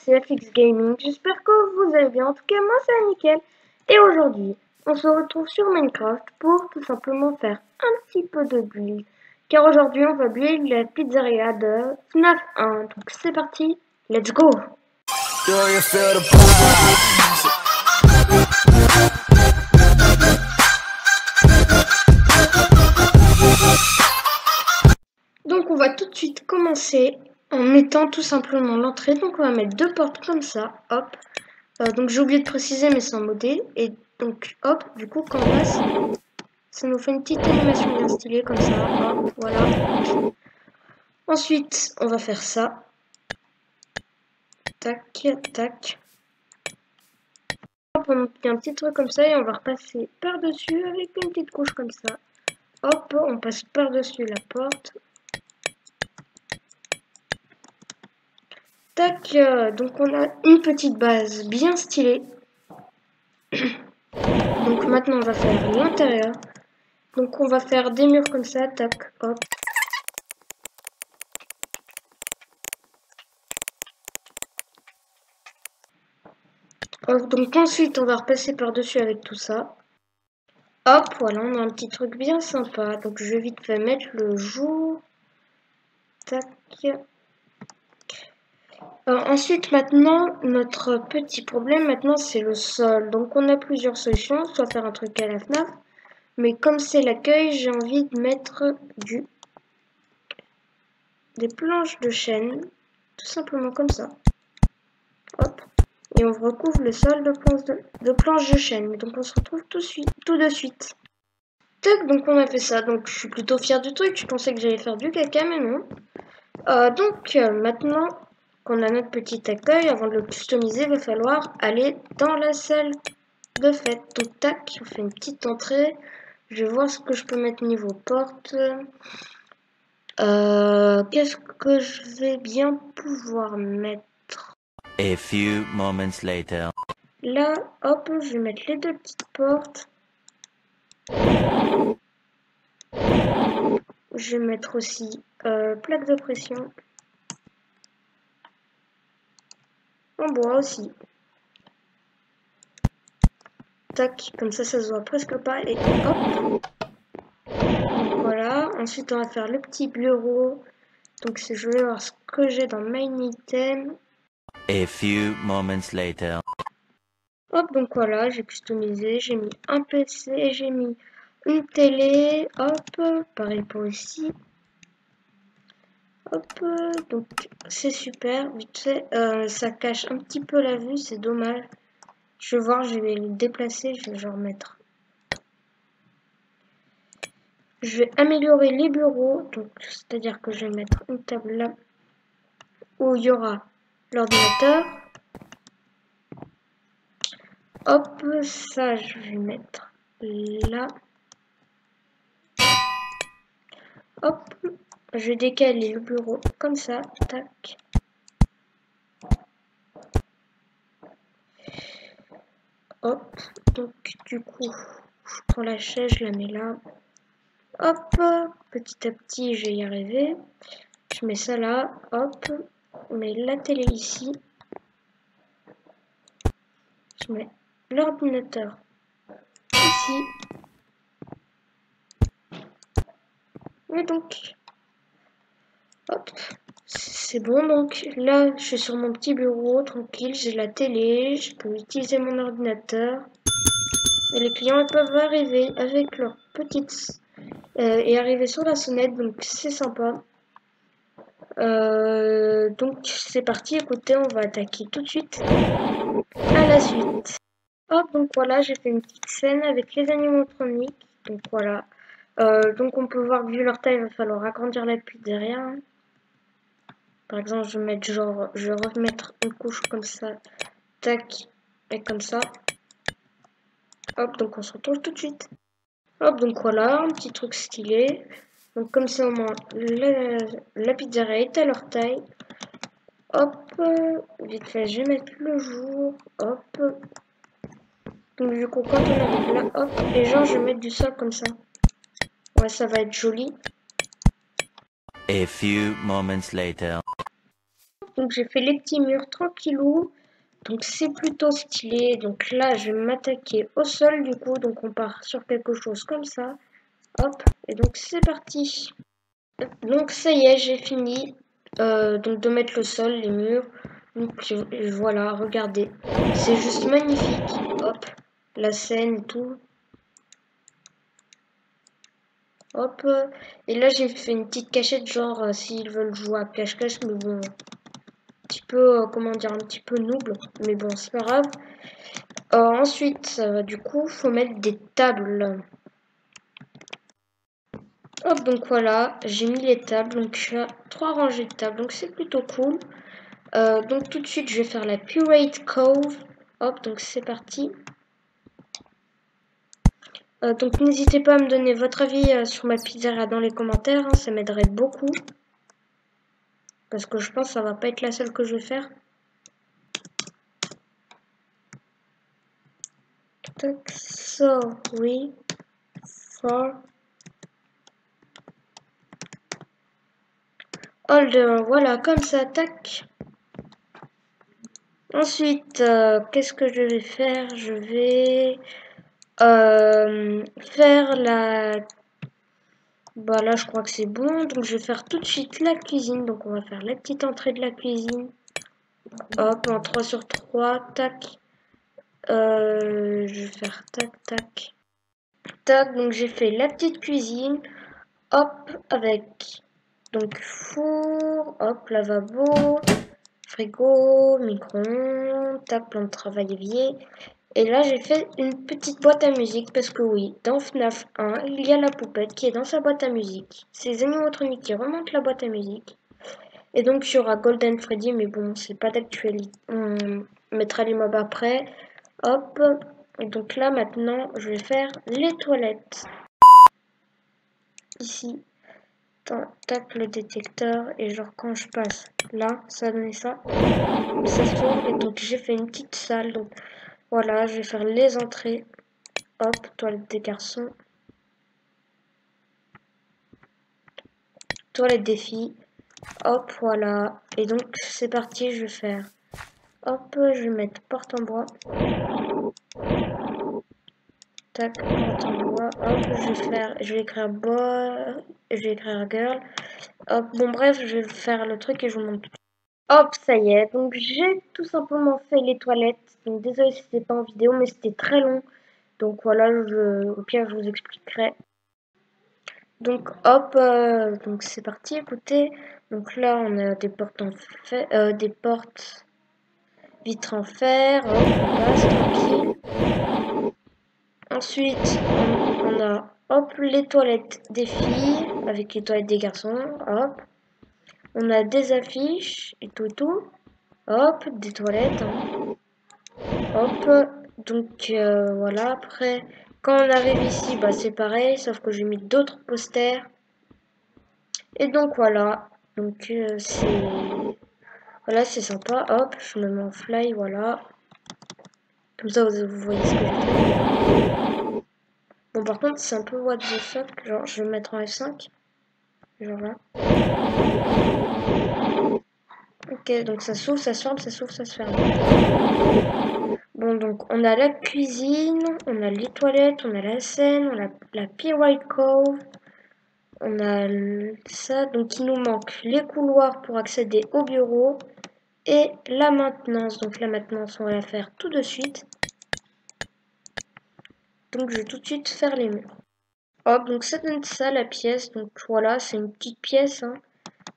c'est FX Gaming, j'espère que vous allez bien, en tout cas moi c'est nickel. Et aujourd'hui, on se retrouve sur Minecraft pour tout simplement faire un petit peu de build. Car aujourd'hui on va build la pizzeria de FNAF 1, donc c'est parti, let's go! Donc on va tout de suite commencer en mettant tout simplement l'entrée. Donc on va mettre deux portes comme ça, hop. Donc j'ai oublié de préciser mais c'est en modé. Et donc hop, du coup quand on passe, ça nous fait une petite animation bien stylée comme ça, hop, voilà. Ensuite on va faire ça. Tac, tac. Hop, on met un petit truc comme ça et on va repasser par-dessus avec une petite couche comme ça. Hop, on passe par-dessus la porte. Tac, donc on a une petite base bien stylée. Donc maintenant on va faire l'intérieur. Donc on va faire des murs comme ça, tac, hop. Donc ensuite on va repasser par-dessus avec tout ça. Hop, voilà, on a un petit truc bien sympa. Donc je vais vite fait mettre le jour. Tac. Ensuite maintenant, notre petit problème maintenant c'est le sol. Donc on a plusieurs solutions, soit faire un truc à la FNAF. Mais comme c'est l'accueil, j'ai envie de mettre des planches de chêne. Tout simplement comme ça. Hop. Et on recouvre le sol de planches de chêne. Donc on se retrouve tout de suite. Tac, donc on a fait ça. Donc je suis plutôt fière du truc. Je pensais que j'allais faire du caca, mais non. Maintenant qu'on a notre petit accueil, avant de le customiser, il va falloir aller dans la salle de fête. Donc tac, on fait une petite entrée. Je vais voir ce que je peux mettre niveau porte. Qu'est-ce que je vais bien pouvoir mettre? A few moments later. Là, hop, je vais mettre les deux petites portes. Je vais mettre aussi plaque de pression. En bois aussi. Tac, comme ça se voit presque pas. Et hop. Donc voilà. Ensuite, on va faire le petit bureau. Donc je vais voir ce que j'ai dans Main Item. A few moments later. Hop, donc voilà, j'ai customisé. J'ai mis un PC, j'ai mis une télé. Hop, pareil pour ici. Hop, donc c'est super, vite fait, ça cache un petit peu la vue, c'est dommage. Je vais voir, je vais le déplacer, je vais genre mettre. Je vais améliorer les bureaux, donc c'est-à-dire que je vais mettre une table là où il y aura l'ordinateur. Hop, ça je vais mettre là. Hop, je vais décaler le bureau comme ça, tac. Hop, donc du coup, je prends la chaise, je la mets là. Hop, petit à petit, je vais y arriver. Je mets ça là, hop. Je mets la télé ici. Je mets l'ordinateur ici. Et donc, hop, c'est bon. Donc là, je suis sur mon petit bureau, tranquille. J'ai la télé, je peux utiliser mon ordinateur. Et les clients ils peuvent arriver avec leurs petites... et arriver sur la sonnette, donc c'est sympa. Donc c'est parti, écoutez, on va attaquer tout de suite à la suite. Hop, donc voilà, j'ai fait une petite scène avec les animatroniques. Donc voilà. Donc on peut voir que vu leur taille, il va falloir agrandir la pizzeria. Hein. Par exemple, je vais mettre genre, je vais remettre une couche comme ça, tac, et comme ça. Hop, donc on se retrouve tout de suite. Hop, donc voilà, un petit truc stylé. Donc comme ça au moins, la pizzeria est à leur taille. Hop, vite fait, je vais mettre le jour. Hop. Donc du coup, quand on arrive là, hop, et genre je vais mettre du sol comme ça. Ouais, ça va être joli. A few moments later. Donc j'ai fait les petits murs tranquillou. Donc c'est plutôt stylé. Donc là je vais m'attaquer au sol du coup. Donc on part sur quelque chose comme ça. Hop. Et donc c'est parti. Donc ça y est, j'ai fini donc de mettre le sol, les murs. Donc voilà, regardez. C'est juste magnifique. Hop. La scène et tout. Hop. Et là j'ai fait une petite cachette genre s'ils veulent jouer à cache-cache. Mais bon. Un petit peu, comment dire, un petit peu noob. Mais bon, c'est pas grave. Ensuite, du coup, faut mettre des tables. Hop, donc voilà, j'ai mis les tables. Donc, je fais 3 rangées de tables. Donc, c'est plutôt cool. Donc, tout de suite, je vais faire la Pirate Cove. Hop, donc c'est parti. Donc, n'hésitez pas à me donner votre avis sur ma pizzeria dans les commentaires. Hein, ça m'aiderait beaucoup. Parce que je pense que ça va pas être la seule que je vais faire. Tac, sorry for holder. Voilà, comme ça, tac. Ensuite, qu'est-ce que je vais faire? Je vais faire la... Bah là, je crois que c'est bon. Donc, je vais faire tout de suite la cuisine. Donc, on va faire la petite entrée de la cuisine. Hop, en 3 sur 3. Tac. Je vais faire tac, tac. Tac, donc j'ai fait la petite cuisine. Hop, avec donc four. Hop, lavabo. Frigo, micro-ondes. Tac, plan de travail évier. Et là, j'ai fait une petite boîte à musique parce que oui, dans FNAF 1, il y a la poupette qui est dans sa boîte à musique. C'est les animatroniques qui remontent la boîte à musique. Et donc, il y aura Golden Freddy, mais bon, c'est pas d'actualité. On mettra les mobs après. Hop. Et donc là, maintenant, je vais faire les toilettes. Ici, tape le détecteur et genre quand je passe là, ça donne ça. Ça s'ouvre et donc j'ai fait une petite salle. Donc voilà, je vais faire les entrées. Hop, toilette des garçons. Toilette des filles. Hop, voilà. Et donc, c'est parti, je vais faire. Hop, je vais mettre porte en bois. Tac, porte en bois. Hop, je vais écrire bois. Je vais écrire girl. Hop, bon, bref, je vais faire le truc et je vous montre. Hop, ça y est. Donc, j'ai tout simplement fait les toilettes. Donc, désolé si c'était pas en vidéo, mais c'était très long. Donc, voilà, au pire, je vous expliquerai. Donc hop, donc c'est parti, écoutez. Donc là on a des portes en fer, des portes vitres en fer, hop, on passe tranquille. Ensuite on a hop les toilettes des filles avec les toilettes des garçons, hop. On a des affiches et tout et tout. Hop, des toilettes, hein. Hop, donc voilà, après quand on arrive ici, bah c'est pareil, sauf que j'ai mis d'autres posters. Et donc voilà, donc c'est sympa. Hop, je me mets en fly, voilà. Comme ça vous voyez ce que j'ai fait. Bon par contre c'est un peu what the fuck, genre je vais me mettre en F5. Genre là. Ok, donc ça s'ouvre, ça se ferme, ça s'ouvre, ça se ferme. Bon donc on a la cuisine, on a les toilettes, on a la scène, on a la Pirate Cove. On a ça, donc il nous manque les couloirs pour accéder au bureau et la maintenance. Donc la maintenance, on va la faire tout de suite. Donc je vais tout de suite faire les murs. Hop, donc ça donne ça la pièce. Donc voilà, c'est une petite pièce. Hein.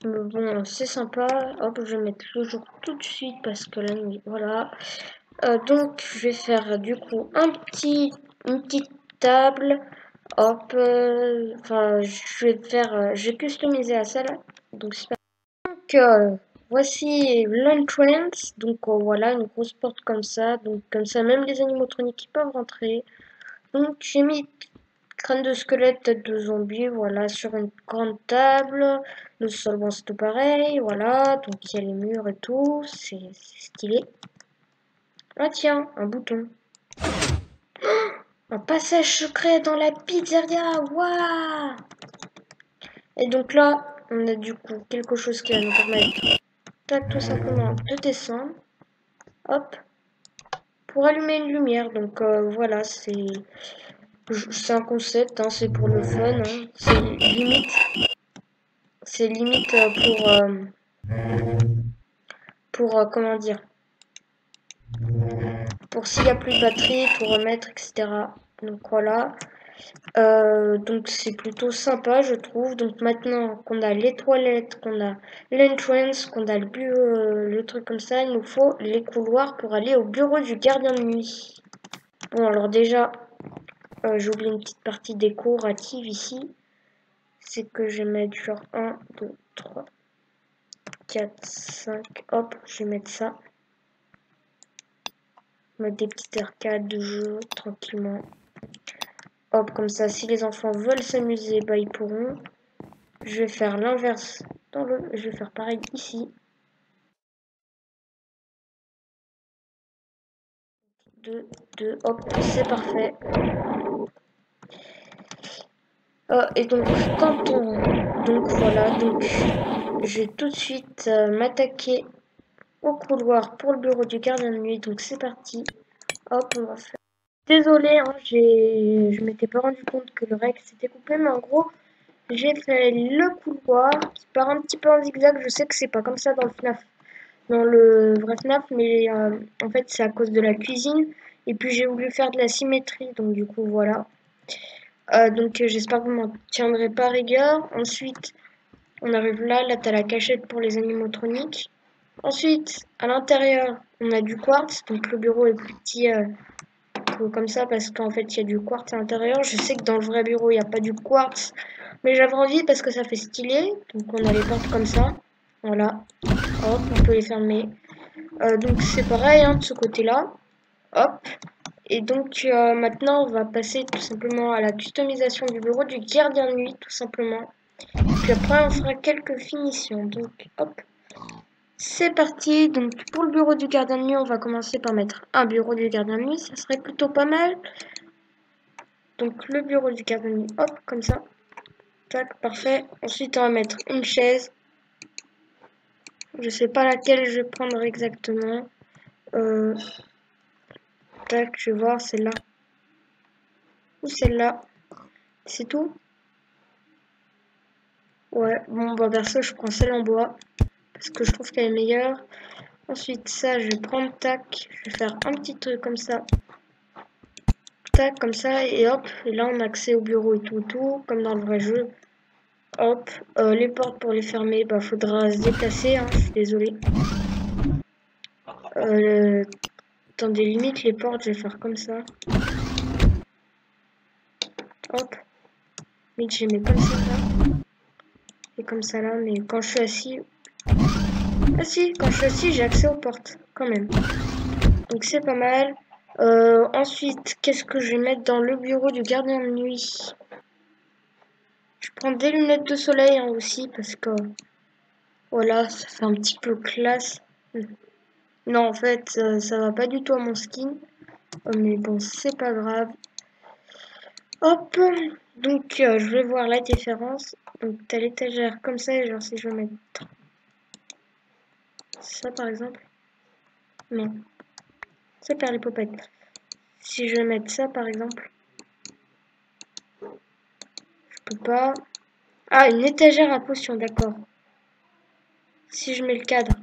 Mais bon, c'est sympa. Hop, je vais mettre le jour tout de suite parce que la nuit, voilà. Donc je vais faire du coup une petite table. Hop, enfin je vais customiser la salle. Donc c'est voici l'entrance. Donc voilà, une grosse porte comme ça. Donc comme ça, même les animatroniques qui peuvent rentrer. Donc j'ai mis crâne de squelette, tête de zombie, voilà, sur une grande table. Le sol, bon, c'est tout pareil, voilà. Donc il y a les murs et tout, c'est stylé. Ah tiens, un bouton. Un passage secret dans la pizzeria, waouh! Et donc là, on a du coup quelque chose qui va nous permettre tac, tout simplement de descendre, hop, pour allumer une lumière. Donc voilà, c'est un concept, hein, c'est pour le fun, hein. C'est limite pour comment dire, pour s'il n'y a plus de batterie, tout remettre, etc. Donc voilà. Donc c'est plutôt sympa, je trouve. Donc maintenant qu'on a les toilettes, qu'on a l'entrance, qu'on a le truc comme ça, il nous faut les couloirs pour aller au bureau du gardien de nuit. Bon, alors déjà, j'ai oublié une petite partie décorative ici. C'est que je vais mettre genre 1, 2, 3, 4, 5. Hop, je vais mettre ça. Mettre des petites arcades de jeu tranquillement. Hop, comme ça, si les enfants veulent s'amuser, bah ils pourront. Je vais faire l'inverse. Je vais faire pareil ici. 2, 2, hop, c'est parfait. Et donc, donc voilà, donc je vais tout de suite m'attaquer au couloir pour le bureau du gardien de nuit. Donc c'est parti. Hop, on va faire. Désolée, hein, je m'étais pas rendu compte que le règle s'était coupé, mais en gros, j'ai fait le couloir qui part un petit peu en zigzag. Je sais que c'est pas comme ça dans le FNAF, dans le vrai FNAF, mais en fait c'est à cause de la cuisine. Et puis j'ai voulu faire de la symétrie, donc du coup voilà. Donc j'espère que vous m'en tiendrez pas rigueur. Ensuite, on arrive là, t'as la cachette pour les animatroniques. Ensuite, à l'intérieur, on a du quartz, donc le bureau est plus petit comme ça parce qu'en fait il y a du quartz à l'intérieur. Je sais que dans le vrai bureau il n'y a pas du quartz, mais j'avais envie parce que ça fait stylé. Donc on a les portes comme ça, voilà. Hop, on peut les fermer. Donc c'est pareil hein, de ce côté-là. Hop. Et donc maintenant on va passer tout simplement à la customisation du bureau du gardien de nuit tout simplement. Puis après on fera quelques finitions. Donc hop. C'est parti, donc pour le bureau du gardien de nuit, on va commencer par mettre un bureau du gardien de nuit, ça serait plutôt pas mal. Donc le bureau du gardien de nuit, hop, comme ça. Tac, parfait. Ensuite, on va mettre une chaise. Je sais pas laquelle je vais prendre exactement. Tac, je vais voir celle-là. Ou celle-là. C'est tout? Ouais, bon, bah perso, je prends celle en bois. Parce que je trouve qu'elle est meilleure. Ensuite, ça, je vais prendre, tac. Je vais faire un petit truc comme ça. Tac, comme ça, et hop. Et là, on a accès au bureau et tout, comme dans le vrai jeu. Hop. Les portes pour les fermer, bah faudra se déplacer, hein, je suis désolée. Dans des limites, les portes, je vais faire comme ça. Hop. Limite, je les mets comme ça là. Et comme ça là, mais quand je suis assis... Ah si, quand je suis assis, j'ai accès aux portes, quand même. Donc c'est pas mal. Ensuite, qu'est-ce que je vais mettre dans le bureau du gardien de nuit? Je prends des lunettes de soleil hein, aussi, parce que... Voilà, ça fait un petit peu classe. Non, en fait, ça va pas du tout à mon skin. Mais bon, c'est pas grave. Hop, donc je vais voir la différence. Donc t'as l'étagère comme ça, et genre si je veux mettre ça par exemple. Non, c'est par les popettes. Si je veux mettre ça par exemple, je peux pas. Ah, une étagère à potions, d'accord. Si je mets le cadre,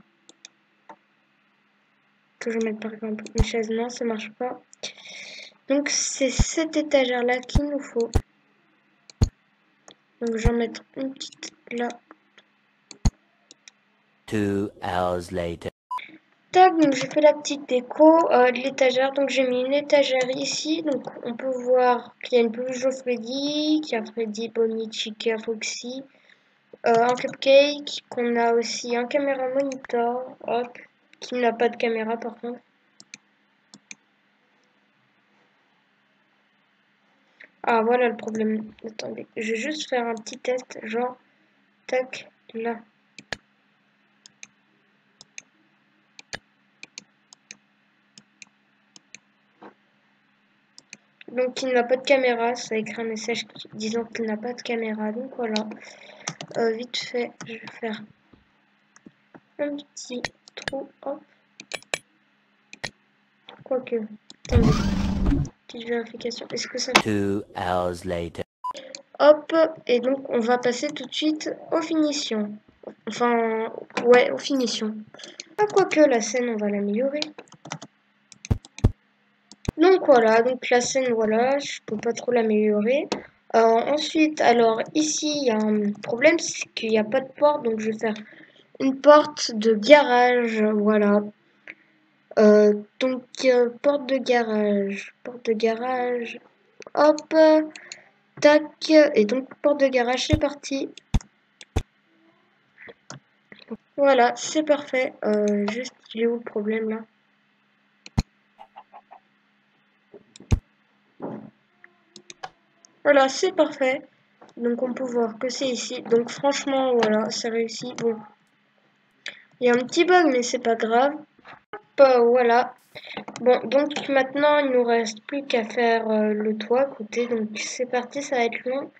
que je mette par exemple une chaise, non, ça marche pas. Donc c'est cette étagère là qu'il nous faut. Donc je vais en mettre une petite là. 2 hours later. Tac, donc j'ai fait la petite déco de l'étagère. Donc j'ai mis une étagère ici. Donc on peut voir qu'il y a une peluche au Freddy, qu'il y a Freddy, Bonnie, Chica, Foxy, un cupcake, qu'on a aussi un caméra monitor, hop, qui n'a pas de caméra par contre. Ah voilà le problème. Attendez, je vais juste faire un petit test, genre, tac, là. Donc il n'a pas de caméra, ça écrit un message disant qu'il n'a pas de caméra, donc voilà. Vite fait, je vais faire un petit trou, hop. Quoique, attendez, petite vérification, est-ce que ça... 2 hours later. Hop, et donc on va passer tout de suite aux finitions. Enfin, ouais, aux finitions. Ah, quoique la scène, on va l'améliorer. Donc voilà, donc la scène, voilà, je peux pas trop l'améliorer. Ensuite, alors ici, il y a un problème, c'est qu'il n'y a pas de porte, donc je vais faire une porte de garage, voilà. Porte de garage, hop, tac, et donc porte de garage, c'est parti. Voilà, c'est parfait. Juste, il est où le problème là? Voilà, c'est parfait. Donc on peut voir que c'est ici. Donc franchement, voilà, c'est réussi. Bon, il y a un petit bug, mais c'est pas grave. Voilà. Bon, donc maintenant, il nous reste plus qu'à faire le toit. Écoutez, donc c'est parti, ça va être long.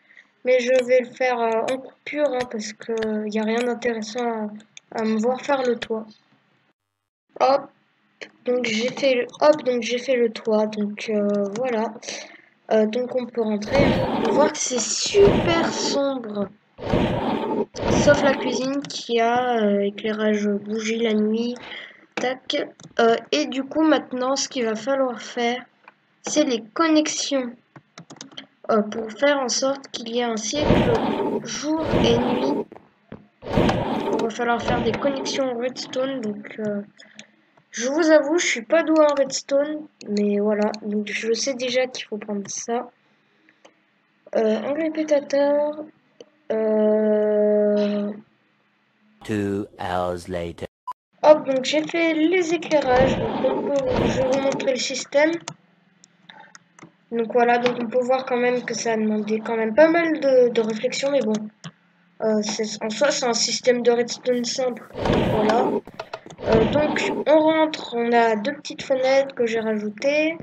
Mais je vais le faire en coupure, hein, parce que il n'y a rien d'intéressant à me voir faire le toit. Hop, donc j'ai fait le toit. Donc voilà. Donc on peut rentrer. On peut voir que c'est super sombre. Sauf la cuisine qui a éclairage bougie la nuit. Tac. Et du coup maintenant ce qu'il va falloir faire, c'est les connexions. Pour faire en sorte qu'il y ait un cycle jour et nuit. Il va falloir faire des connexions en redstone. Donc je vous avoue, je suis pas doué en redstone. Mais voilà. Donc je sais déjà qu'il faut prendre ça. Un répétateur. 2 hours later. Hop, donc j'ai fait les éclairages. Donc je vais vous montrer le système. Donc voilà, donc on peut voir quand même que ça a demandé quand même pas mal de réflexion, mais bon. En soi, c'est un système de redstone simple. Donc voilà. Donc on rentre, on a deux petites fenêtres que j'ai rajoutées.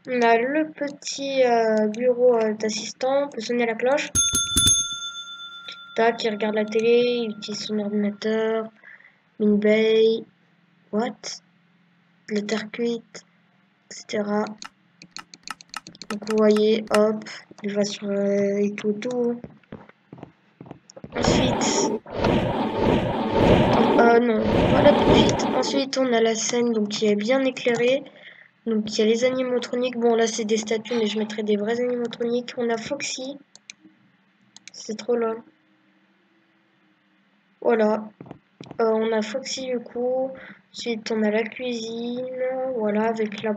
On a le petit bureau d'assistant, on peut sonner la cloche. Tac, il regarde la télé, il utilise son ordinateur, une veille, what? La terre cuite, etc. Donc vous voyez, hop, il va sur et tout. Ensuite, non, voilà tout de suite. Ensuite, on a la scène donc qui est bien éclairée. Donc il y a les animatroniques. Bon là c'est des statues, mais je mettrai des vrais animatroniques. On a Foxy, c'est trop lol. Voilà, on a Foxy du coup. Ensuite on a la cuisine, voilà avec la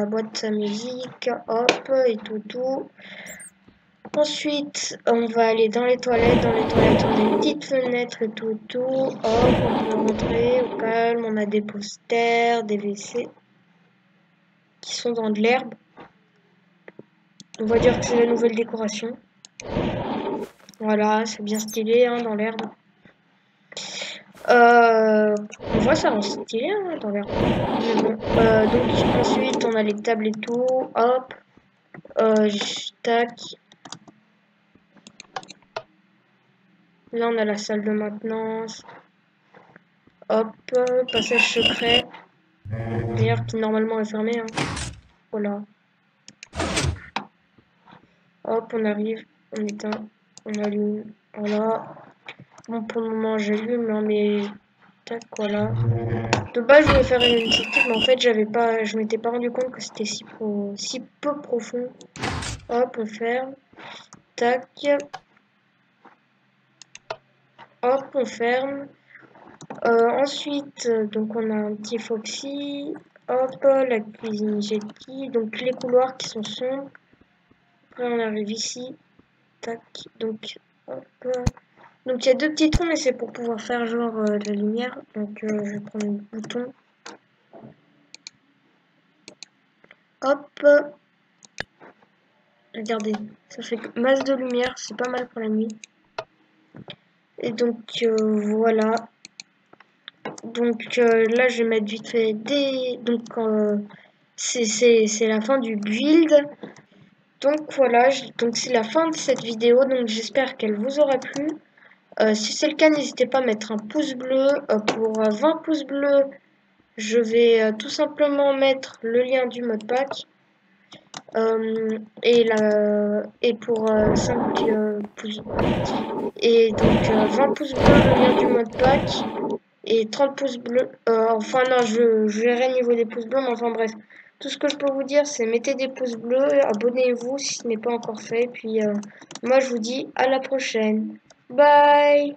boîte à musique, hop et tout. Ensuite, on va aller dans les toilettes. Dans les toilettes, on a une petite fenêtre et tout. Hop, on peut rentrer au calme. On a des posters, des WC qui sont dans de l'herbe. On va dire que c'est la nouvelle décoration. Voilà, c'est bien stylé hein, dans l'herbe. On voit ça rend stylé hein, dans l'herbe. Mais bon, donc ensuite, on a les tables et tout. Hop, tac. Là, on a la salle de maintenance. Hop, passage secret. D'ailleurs, qui normalement est fermé. Hein. Voilà. Hop, on arrive, on éteint, on allume. Voilà. Bon, pour le moment, j'allume, hein, mais tac, voilà. De base, je voulais faire une sortie, mais en fait, je m'étais pas rendu compte que c'était si peu profond. Hop, on ferme. Tac. Hop, on ferme. Ensuite, donc on a un petit Foxy. Hop, la cuisine Jetty. Donc les couloirs qui sont sombres. Après, on arrive ici. Tac. Donc, hop. Donc il y a deux petits trous, mais c'est pour pouvoir faire genre de la lumière. Donc je vais prendre le bouton. Hop. Regardez, ça fait masse de lumière, c'est pas mal pour la nuit. Et donc voilà. Donc là je vais mettre vite fait des... Donc c'est la fin du build. Donc voilà, donc c'est la fin de cette vidéo. Donc j'espère qu'elle vous aura plu. Si c'est le cas, n'hésitez pas à mettre un pouce bleu. Pour 20 pouces bleus, je vais tout simplement mettre le lien du modpack. Et pour 5 pouces. Et donc 20 pouces bleus, le lien du modpack. Et 30 pouces bleus. Enfin non, je verrai niveau des pouces bleus, mais enfin bref. Tout ce que je peux vous dire, c'est mettez des pouces bleus, abonnez-vous si ce n'est pas encore fait. Puis moi, je vous dis à la prochaine. Bye!